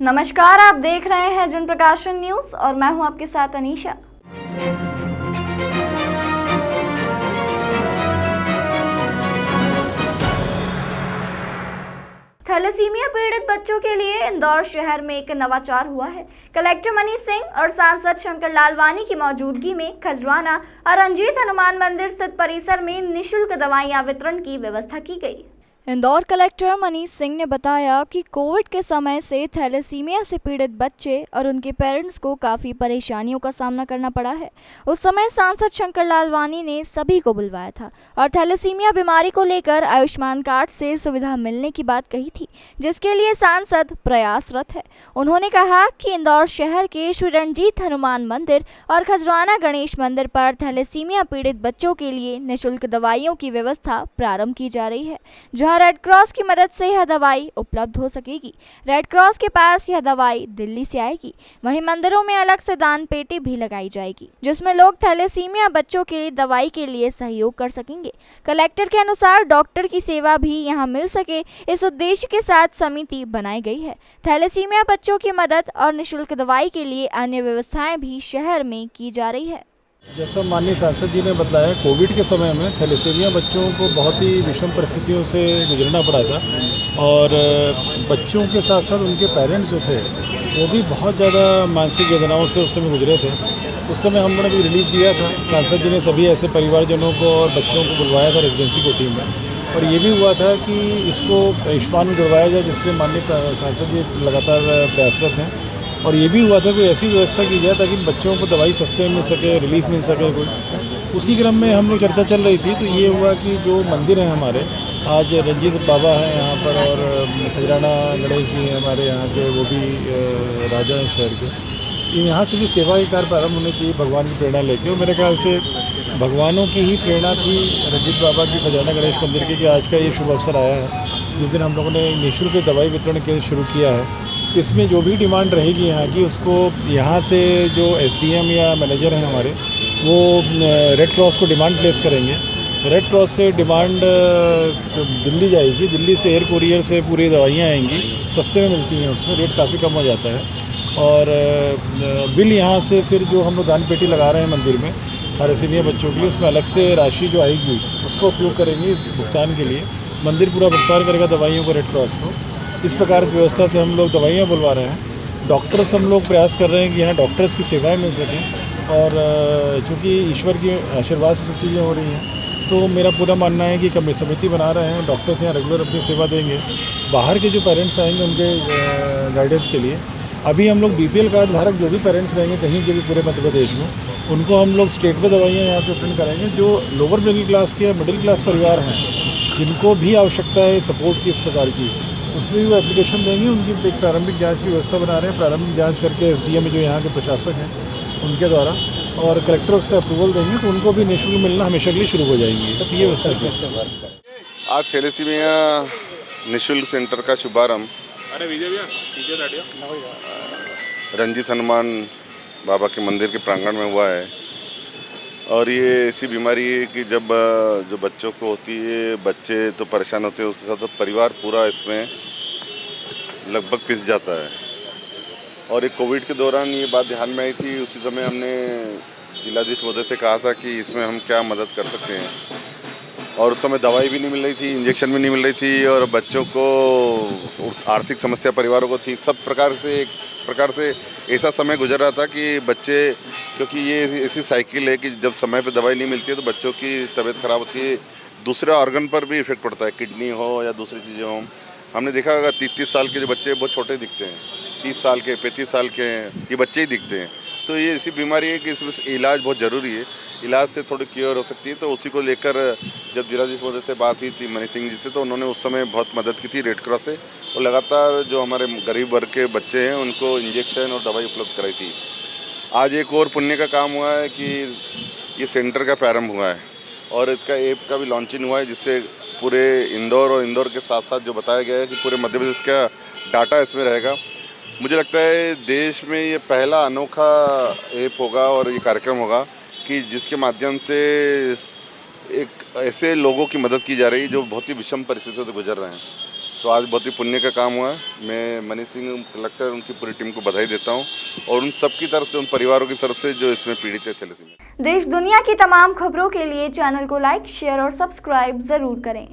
नमस्कार, आप देख रहे हैं जन प्रकाशन न्यूज और मैं हूं आपके साथ अनीशा। थैलेसीमिया पीड़ित बच्चों के लिए इंदौर शहर में एक नवाचार हुआ है। कलेक्टर मनीष सिंह और सांसद शंकर लालवानी की मौजूदगी में खजराना और रंजीत हनुमान मंदिर स्थित परिसर में निःशुल्क दवाइयां वितरण की व्यवस्था की गई। इंदौर कलेक्टर मनीष सिंह ने बताया कि कोविड के समय से थैलेसीमिया से पीड़ित बच्चे और उनके पेरेंट्स को काफ़ी परेशानियों का सामना करना पड़ा है। उस समय सांसद शंकर लालवानी ने सभी को बुलवाया था और थैलेसीमिया बीमारी को लेकर आयुष्मान कार्ड से सुविधा मिलने की बात कही थी, जिसके लिए सांसद प्रयासरत है। उन्होंने कहा कि इंदौर शहर के श्री रंजीत हनुमान मंदिर और खजराना गणेश मंदिर पर थैलेसीमिया पीड़ित बच्चों के लिए निःशुल्क दवाइयों की व्यवस्था प्रारंभ की जा रही है, जहां रेड क्रॉस की मदद से यह दवाई उपलब्ध हो सकेगी। रेड क्रॉस के पास यह दवाई दिल्ली से आएगी। वहीं मंदिरों में अलग से दान पेटी भी लगाई जाएगी, जिसमें लोग थैलेसीमिया बच्चों के दवाई के लिए सहयोग कर सकेंगे। कलेक्टर के अनुसार डॉक्टर की सेवा भी यहां मिल सके, इस उद्देश्य के साथ समिति बनाई गई है। थैलेसीमिया बच्चों की मदद और निःशुल्क दवाई के लिए अन्य व्यवस्थाएं भी शहर में की जा रही है। जैसा माननीय सांसद जी ने बताया, कोविड के समय में थैलेसीमिया बच्चों को बहुत ही विषम परिस्थितियों से गुजरना पड़ा था और बच्चों के साथ साथ उनके पेरेंट्स जो थे वो भी बहुत ज़्यादा मानसिक वेदनाओं से उस समय गुजरे थे। उस समय हम लोगों ने भी रिलीफ दिया था। सांसद जी ने सभी ऐसे परिवारजनों को और बच्चों को बुलवाया था रेजिडेंसी कोटी में, और ये भी हुआ था कि इसको आयुष्मान में जुड़वाया जाए, जिसके माननीय सांसद जी लगातार प्रयासरत हैं। और ये भी हुआ था कोई ऐसी व्यवस्था की जाए ताकि बच्चों को दवाई सस्ते में मिल सके, रिलीफ मिल सके कोई। उसी क्रम में हम लोग चर्चा चल रही थी, तो ये हुआ कि जो मंदिर हैं हमारे, आज रंजीत बाबा हैं यहाँ पर और खजराना गणेश जी हैं हमारे यहाँ के, वो भी राजा हैं शहर के। यहाँ से भी सेवा के कार्य प्रारंभ होने चाहिए भगवान की प्रेरणा लेके। और मेरे ख्याल से भगवानों की ही प्रेरणा थी रंजीत बाबा की खजराना गणेश मंदिर की कि आज का ये शुभ अवसर आया है, जिस दिन हम लोगों ने निःशुल्क दवाई वितरण के शुरू किया है। इसमें जो भी डिमांड रहेगी यहाँ की, उसको यहाँ से जो एसडीएम या मैनेजर हैं हमारे, वो रेड क्रॉस को डिमांड प्लेस करेंगे। रेड क्रॉस से डिमांड दिल्ली जाएगी, दिल्ली से एयर कुरियर से पूरी दवाइयाँ आएंगी, सस्ते में मिलती हैं, उसमें रेट काफ़ी कम हो जाता है। और बिल यहाँ से फिर जो हम लोग दान पेटी लगा रहे हैं मंदिर में थैलेसीमिया बच्चों के लिए, उसमें अलग से राशि जो आएगी उसको उपयोग करेंगे इस भुगतान के लिए। मंदिर पूरा भुगतान करेगा दवाइयों को, रेड क्रॉस को। इस प्रकार से व्यवस्था से हम लोग दवाइयाँ बुलवा रहे हैं। डॉक्टर्स हम लोग प्रयास कर रहे हैं कि यहाँ डॉक्टर्स की सेवाएं मिल सकें, और चूँकि ईश्वर के आशीर्वाद से सब चीज़ें हो रही हैं, तो मेरा पूरा मानना है कि कमी समिति बना रहे हैं, डॉक्टर्स यहाँ रेगुलर अपनी सेवा देंगे। बाहर के जो पेरेंट्स आएंगे उनके गाइडेंस के लिए अभी हम लोग बीपीएल कार्ड धारक जो भी पेरेंट्स रहेंगे कहीं के भी पूरे मध्य प्रदेश में, उनको हम लोग स्टेट में दवाइयाँ यहाँ से वितरण करेंगे। जो लोअर मिडिल क्लास के या मिडिल क्लास परिवार हैं, जिनको भी आवश्यकता है सपोर्ट की इस प्रकार की, उसमें भी वो एप्लीकेशन देंगे। उनकी एक प्रारंभिक जांच की व्यवस्था बना रहे हैं, प्रारंभिक जांच करके एसडीएम जो यहाँ के प्रशासक हैं उनके द्वारा, और कलेक्टर उसका अप्रूवल देंगे, तो उनको भी निःशुल्क मिलना हमेशा के लिए शुरू हो जाएंगी। सब ये व्यवस्था की। आज थैलेसीमिया निःशुल्क सेंटर का शुभारंभ रंजीत हनुमान बाबा के मंदिर के प्रांगण में हुआ है। और ये ऐसी बीमारी है कि जब जो बच्चों को होती है, बच्चे तो परेशान होते हैं, उसके साथ तो परिवार पूरा इसमें लगभग पिस जाता है। और एक कोविड के दौरान ये बात ध्यान में आई थी, उसी समय हमने जिलाधीश महोदय से कहा था कि इसमें हम क्या मदद कर सकते हैं। और उस समय दवाई भी नहीं मिल रही थी, इंजेक्शन भी नहीं मिल रही थी, और बच्चों को आर्थिक समस्या परिवारों को थी। सब प्रकार से एक प्रकार से ऐसा समय गुजर रहा था कि बच्चे, क्योंकि ये ऐसी साइकिल है कि जब समय पे दवाई नहीं मिलती है तो बच्चों की तबीयत ख़राब होती है, दूसरे ऑर्गन पर भी इफेक्ट पड़ता है, किडनी हो या दूसरी चीज़ें हो। हमने देखा होगा 30-30 साल के जो बच्चे बहुत छोटे दिखते हैं, 30 साल के 35 साल के ये बच्चे ही दिखते हैं। तो ये ऐसी बीमारी है कि इसमें इलाज बहुत ज़रूरी है, इलाज से थोड़ी क्योर हो सकती है। तो उसी को लेकर जब जिलाधीश महोदय से बात हुई थी मनीष सिंह जी से, तो उन्होंने उस समय बहुत मदद की थी रेड क्रॉस से, और लगातार जो हमारे गरीब वर्ग के बच्चे हैं उनको इंजेक्शन और दवाई उपलब्ध कराई थी। आज एक और पुण्य का काम हुआ है कि ये सेंटर का प्रारंभ हुआ है, और इसका ऐप का भी लॉन्चिंग हुआ है, जिससे पूरे इंदौर और इंदौर के साथ साथ जो बताया गया है कि पूरे मध्य प्रदेश का डाटा इसमें रहेगा। मुझे लगता है देश में ये पहला अनोखा ऐप होगा और ये कार्यक्रम होगा कि जिसके माध्यम से एक ऐसे लोगों की मदद की जा रही है जो बहुत ही विषम परिस्थितियों से गुजर रहे हैं। तो आज बहुत ही पुण्य का काम हुआ। मैं मनीष सिंह कलेक्टर उनकी पूरी टीम को बधाई देता हूँ और उन सब की तरफ से, उन परिवारों की तरफ से जो इसमें पीड़ित है थैलेसीमिया। देश दुनिया की तमाम खबरों के लिए चैनल को लाइक, शेयर और सब्सक्राइब जरूर करें।